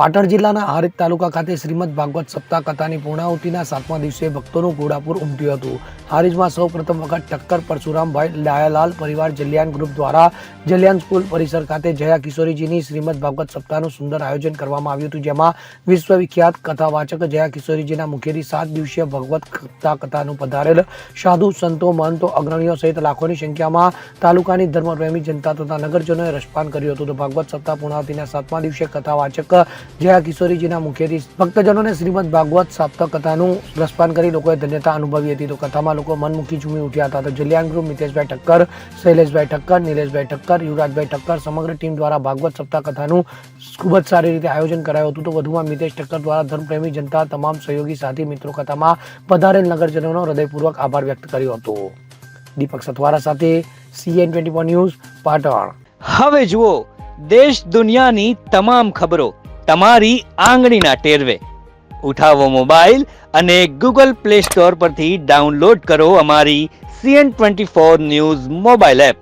પાટણ જિલ્લાના હારીજ તાલુકા ખાતે શ્રીમદ ભાગવત સપ્તાહ કથાની પૂર્ણાહુતિના 7મા દિવસે ભક્તોનું ઘોડાપુર ઉમટ્યું હતું. હારીજમાં સૌ પ્રથમ વખત ઠક્કર પરશુરામભાઈ ડાયાલાલ પરિવાર જલિયાન ગ્રુપ દ્વારા જલિયાન સ્કૂલ પરિસર ખાતે જયા કિશોરીજીની શ્રીમદ ભાગવત સપ્તાહનું સુંદર આયોજન કરવામાં આવ્યું હતું, જેમાં વિશ્વવિખ્યાત કથાવાચક જયા કિશોરીજીના મુખેથી 7 દિવસીય ભગવત કથાનું પધારેલ સાધુ સંતો મહંતો અગ્રણીઓ સહિત લાખોની સંખ્યામાં તાલુકાની ધર્મપ્રેમી જનતા તથા નગરજનોએ રસપાન કર્યું હતું. તો ભાગવત સપ્તાહ પૂર્ણાહુતિના 7મા દિવસે કથાવાચક જયા કિશોરીજીના મુખેથી ભક્તજનોને શ્રીમદ ભાગવત સપ્તાહ કથાનું રસપાન કરી લોકોએ ધન્યતા અનુભવી હતી. તો કથામાં લોકો મનમુખી ઝૂમી ઉઠ્યા હતા. તો જલિયાન ગ્રુપ મિતેશભાઈ ઠક્કર, શૈલેષભાઈ ઠક્કર, નિલેશભાઈ ઠક્કર, યુવરાજભાઈ ઠક્કર સમગ્ર ટીમ દ્વારા ભાગવત સપ્તાહ કથાનું ખૂબ જ સારી રીતે આયોજન કરાયું હતું. તો વધુમાં મિતેશ ઠક્કર દ્વારા ધર્મપ્રેમી જનતા તમામ સહયોગી સાથી મિત્રો કથામાં પધારેલ નગરજનોનો હૃદયપૂર્વક આભાર વ્યક્ત કર્યો હતો. દીપક સથવારા સાથે CN24 ન્યૂઝ પાટણ. હવે જુઓ દેશ દુનિયાની તમામ ખબરો તમારી આંગળીના ટેરવે. ઉઠાવો મોબાઈલ અને Google Play Store પરથી ડાઉનલોડ કરો અમારી CN24 ન્યૂઝ મોબાઈલ એપ.